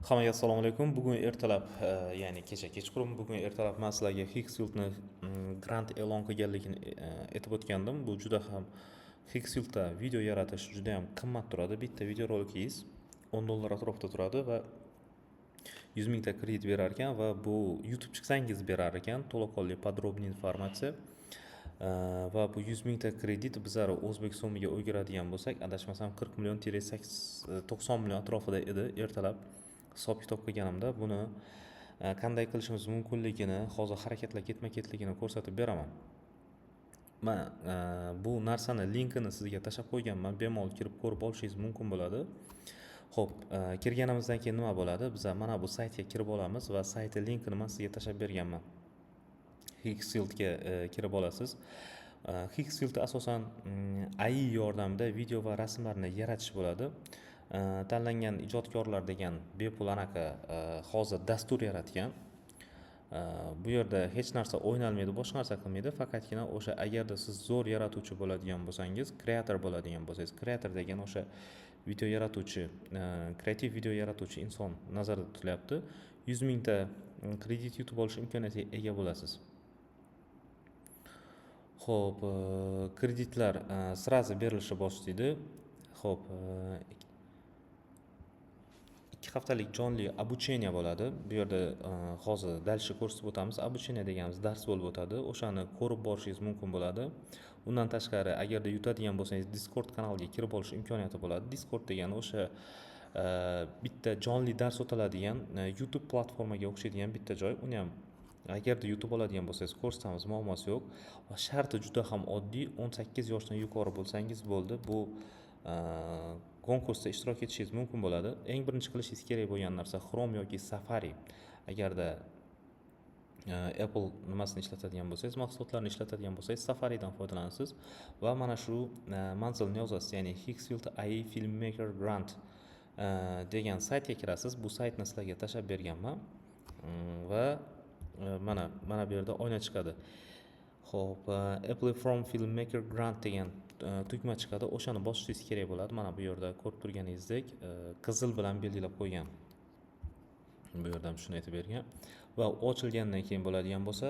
Hammaga assalomu alaykum. Bugun ertalab, ya'ni kechqurun bugun ertalab men sizlarga Hixfieldni grant e'lon qilganligini aytib o'tgandim. Bu juda ham Hixfieldda video yaratish juda ham qimmat turadi. Bitta video rolikingiz $10 atrofida turadi va 100 mingta kredit berar ekan va bu YouTube chiqsangiz berar ekan. To'laqonli podrobniy informatsiya. Va bu 100 mingta kredit bizlar o'zbek so'miga o'giradigan bo'lsak, adashmasam 40 million 90 million atrofida edi ertalab. Hisob kitob qilganimda buni qanday qilishimiz mumkinligini, hozir harakatlar ketma-ketligini ko'rsatib beraman. Men bu narsani linkini sizga tashlab qo'yganman. Bemalol kirib ko'rib olishingiz mumkin bo'ladi. Xo'p, kirganimizdan keyin nima bo'ladi? Biz mana bu saytga kirib olamiz va saytning linkini men sizga tashlab berganman. Hixfieldga kirib olasiz. Hixfield asosan AI yordamida video va rasmlarni yaratish bo'ladi. Tanlangan ijodkorlar degan bepul anaqa hozir dastur yaratgan. Bu yerda hech narsa o'ynalmaydi, boshqa narsa qilmaydi, faqatgina o'sha agarda siz zo'r yaratuvchi bo'ladigan bo'lsangiz, kreator bo'ladigan bo'lsangiz, kreator degan o'sha video yaratuvchi, kreativ video yaratuvchi inson nazarda tutilyapti. 100 mingta kredit yutib olish imkoniyatiga ega bo'lasiz. Xo'p, kreditlar sirazi berilishni boshlaydi. Xo'p, 2 haftalik jonli обучение bo'ladi. Bu yerda hozir dalshi ko'rsatib o'tamiz. Обучение deganimiz dars bo'lib o'tadi. O'shani ko'rib borishingiz mumkin bo'ladi. Undan tashqari, agarda yutadigan bo'lsangiz, Discord kanaliga kirib olish imkoniyati bo'ladi. Discord degani o'sha bitta jonli dars o'tiladigan YouTube platformaga o'xshaydigan bitta joy. Uni ham agarda yutib oladigan bo'lsangiz, ko'rsatamiz, muammosi yo'q. Va sharti juda ham oddiy, 18 yoshdan yuqori bo'lsangiz bo'ldi. Bu konkursda ishtirok etishingiz mumkin bo'ladi. Eng birinchi qilishingiz kerak bo'lgan narsa Chrome yoki Safari. Agarda Apple nimasini ishlatadigan bo'lsangiz, mahsulotlarni ishlatadigan bo'lsangiz, Safaridan foydalanasiz va mana shu manzilni yozasiz, ya'ni Hixfield AI Filmmaker Grant degan saytga kirasiz. Bu saytni sizlarga tashlab berganman va mana bu yerda oyna chiqadi. Xo'p, Apply from Filmmaker Grant degan tugma chiqadi. O'shani bosishingiz kerak bo'ladi. Mana bu yerda ko'rib turganingizdek qizil bilan belgilab qo'ygan. Bu yerda ham shuni aytib bergan. Va ochilgandan keyin bo'ladigan bo'lsa,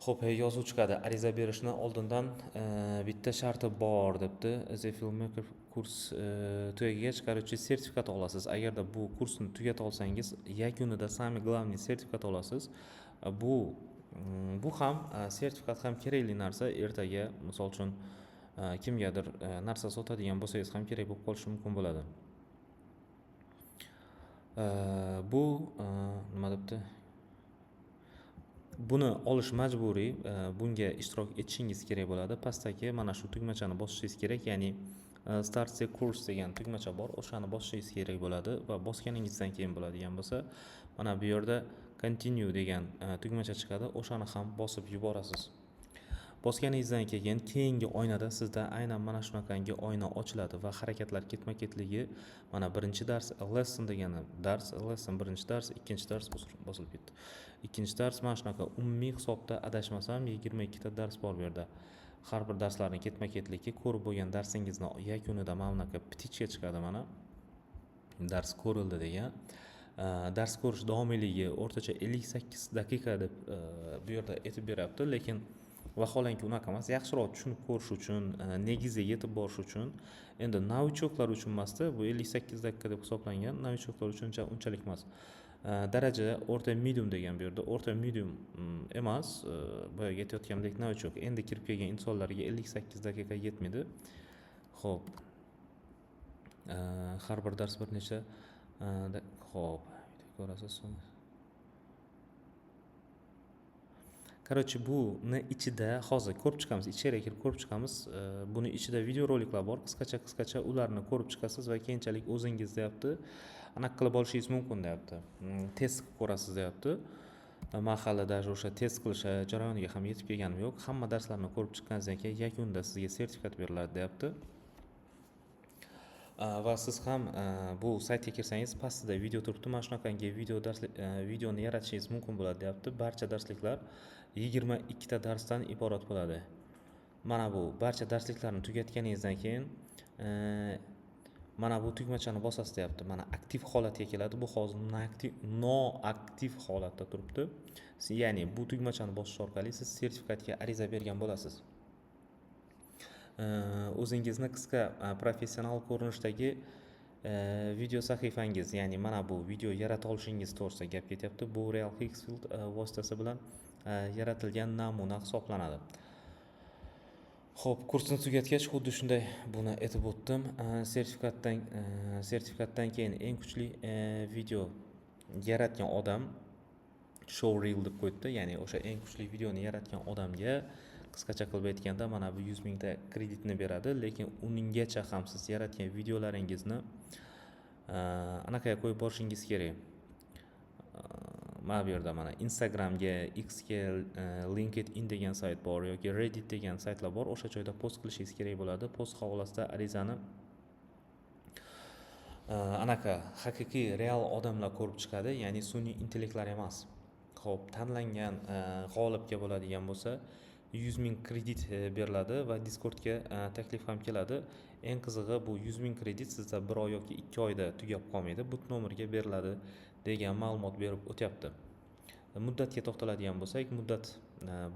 xo'p, yozuv chiqadi. Ariza berishni oldindan bitta sharti bor debdi. The Filmmaker kurs tugagach, короче, sertifikat olasiz. Agarda bu kursni tugatib olsangiz, yakunida sami главный sertifikat olasiz. Bu ham sertifikat ham kerakli narsa. Ertaga, misol uchun, kimgadir narsa sotadigan bo'lsangiz ham kerak bo'lib qolishi mumkin bo'ladi. Bu nima debdi? Buni olish majburiy, bunga ishtirok etishingiz kerak bo'ladi. Pastdagi mana shu tugmachani bosishingiz kerak, ya'ni Start the course degan tugmacha bor. O'shani bosishingiz kerak bo'ladi va bosganingizdan keyin bo'ladigan bo'lsa, mana bu yerda Continue degan tugmacha chiqadi. O'shani ham bosib yuborasiz. Bosganingizdan keyin keyingi oynada sizda aynan mana shunaqangi oyna ochiladi va harakatlar ketma-ketligi, mana birinchi dars lesson degani lesson birinchi dars, ikkinchi dars bosilib ketdi. Ikkinchi dars mana shunaqa umumiy hisobda adashmasam 22 ta dars bor bu yerda. Har bir darslarni ketma-ketligi ko'rib bo'lgan darsingizni yakunida mana bunaqa ptichka chiqadi mana. Dars ko'rildi degan. Dars ko'rish davomiyligi o'rtacha 58 daqiqa deb bu yerda aytib beryapti, lekin vaholanki unaqa emas. Yaxshiroq tushunib ko'rish uchun, negiziga yetib borish uchun, endi novichoklar uchun emasda, bu 58 daqiqa deb hisoblangan. Novichoklar uchun unchalik emas. Daraja o'rta medium degan bu yerda. O'rta medium emas, boyaga aytayotgandek novichok. Endi kirib kelgan insonlarga 58 daqiqa yetmaydi. Xo'p. Har bir dars bir necha xo'p, ko'rasiz so'ng. Короче, buni ichida hozir ko'rib chiqamiz, ichkariga kirib ko'rib chiqamiz. Buni ichida video roliklar bor, qisqacha ularni ko'rib chiqasiz va keyinchalik o'zingiz deyapti, anaqa qilib olishingiz mumkin deyapti. Test qilib ko'rasiz deyapti. Mahalla даже o'sha test qilish jarayoniga ham yetib kelganim yo'q. Hamma darslarni ko'rib chiqqaningizdan keyin yakunida sizga sertifikat beriladi deyapti. Va siz ham bu saytga kirsangiz pastida video turibdi. Mana shunaqangi videoni yaratishingiz mumkin bo'ladi deyapti. Barcha darsliklar 22 ta darsdan iborat bo'ladi. Mana bu barcha darsliklarni tugatganingizdan keyin mana bu tugmachani bosasiz deyapti. Mana aktiv holatga keladi. Bu hozir noaktiv holatda turibdi. Ya'ni bu tugmachani bosish orqali siz sertifikatga ariza bergan bo'lasiz. O'zingizni qisqa professional ko'rinishdagi video sahifangiz, ya'ni mana bu video yarata olishingiz to'g'risida gap ketyapti. Bu Real Higgsfield vositasi bilan yaratilgan namuna hisoblanadi. Xo'p, kursni tugatgach xuddi shunday buni aytib o'tdim. Sertifikatdan keyin eng kuchli video yaratgan odam showreel deb qo'yibdi. Ya'ni o'sha eng kuchli videoni yaratgan odamga qisqacha qilib aytganda mana bu 100 mingta kreditni beradi, lekin uninggacha ham siz yaratgan videolaringizni anaqaga qo'yib borishingiz kerak. Mana bu yerda mana Instagramga, Xga, LinkedIn degan sayt bor yoki Reddit degan saytlar bor. O'sha joyda post qilishingiz kerak bo'ladi. Post havolasida arizani anaqa haqiqiy real odamlar ko'rib chiqadi, ya'ni sun'iy intellektlar emas. Xo'p, tanlangan g'olibga bo'ladigan bo'lsa 100 ming kredit beriladi va Discordga taklif ham keladi. Eng qizig'i bu 100 ming kredit sizda 1 oy yoki 2 oyda tugab qolmaydi. Bu nomerga beriladi degan ma'lumot berib o'tyapti. Muddatga to'xtaladigan bo'lsak, muddat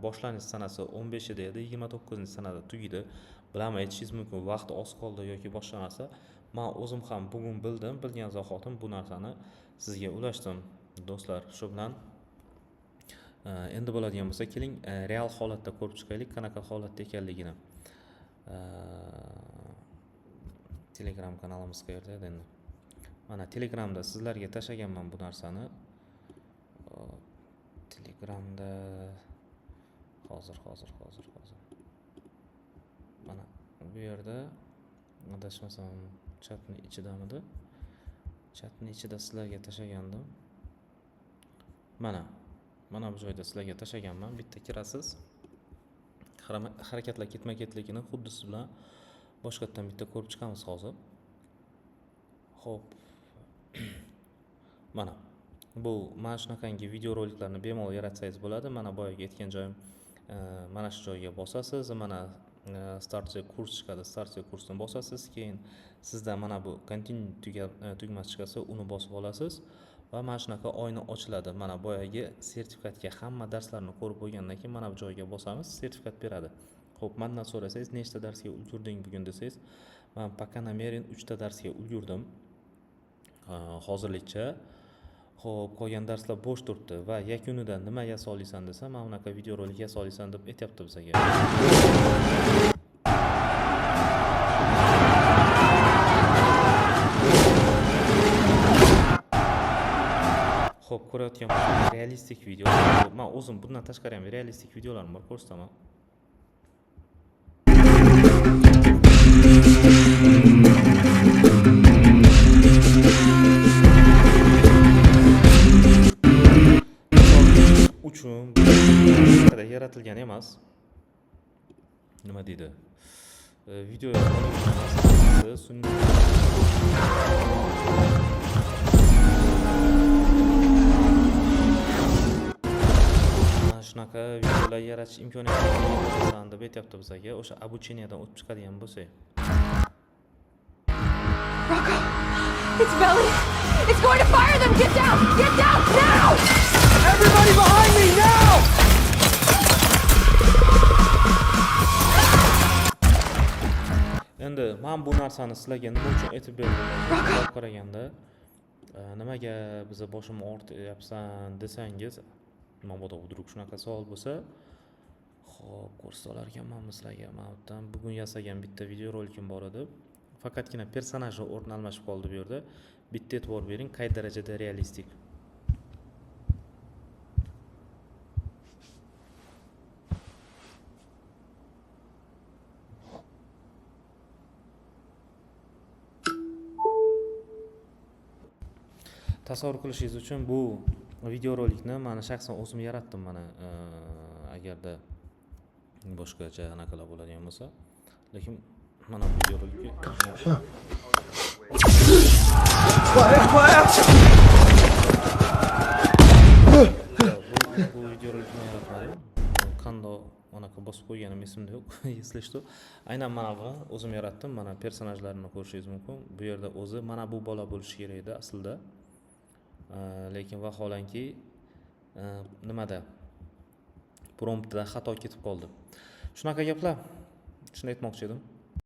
boshlanish sanasi 15-ida edi, 29-sanada tugaydi. Bilaman, aytishingiz mumkin, vaqt oz qoldi yoki boshqa narsa. Men o'zim ham bugun bilgan zahotim bu narsani sizga ulashdim, do'stlar. Shu bilan endi bo'ladigan bo'lsa, keling real holatda ko'rib chiqaylik, qanaqa holatda ekanligini. Telegram kanalimiz qayerda edi endi? Mana Telegramda sizlarga tashlaganman bu narsani. Telegramda hozir. Mana bu yerda adashmasam chatning ichidamidi? Chatning ichida sizlarga tashlagandim. Mana bu joyda sizlarga tashlaganman. Bitta kirasiz. Harakatlar ketma-ketligini xuddi siz bilan boshqatdan bitta ko'rib chiqamiz hozir. Xo'p. Mana shunaqangi video roliklarni bemalol yaratsangiz bo'ladi. Mana boyaga aytgan joyim, mana shu joyga bosasiz, mana start the kurs chiqadi. Start the kursni bosasiz, keyin sizda mana bu continue tugmasi chiqsa, uni bosib olasiz va mana shunaqa oyna ochiladi. Mana boyagi sertifikatga hamma darslarni ko'rib bo'lgandan keyin mana bu joyga bosamiz, sertifikat beradi. Xo'p, mendan so'rasangiz, nechta darsga ulgurding bugun desangiz, men пока намерен 3 ta darsga ulgurdim. Hozirlikcha. Xo'p, qolgan darslar bo'sh turibdi va yakunida nima yasa olasan desa, men bunaqa video rolik yasa olasan deb aytibdi bizga. Xo'p, ko'rayotgan realistik video. Men o'zim bundan tashqari ham realistik videolarim bor, ko'rsataman. Uchun yaratilgan emas. Nima deydi? Video shunaqa videolar yaratish imkoniyati bo'lsa deb aytibdi bizga. O'sha обучениyadan o'tib chiqadigan bo'lsak. Rocco, it's Belly. It's going to fire them. Get down now! Everybody behind me now! Endi men bu narsani sizlarga nima uchun aytib berdim? Qaraganda, nimaga bizni boshimni ortyapsan desangiz, mabodo vdrug shunaqa savol bo'lsa, xo'p, ko'rsatalar ekanman sizlarga. Men bugun yasagan bitta video rolikim bor edi. Faqatgina personajlar o'rin almashib qoldi bu yerda. Bitta e'tibor bering, qay darajada realistik. Tasavvur qilishingiz uchun bu video rolikni men shaxsan o'zim yaratdim. Mana agarda boshqacha anaqalar bo'ladigan bo'lsa, lekin mana bu video rolikni bu video rolikni yaratmadim. qandoq anaqa bosib qo'yganim esimda yo'q. Если что, aynan mana buni o'zim yaratdim. Mana personajlarni ko'rishingiz mumkin. Bu yerda o'zi mana bu bola bo'lishi kerak edi aslida. Lekin vaholanki nimada promptda xato ketib qoldi. Shunaqa gaplar. Shuni aytmoqchi edim.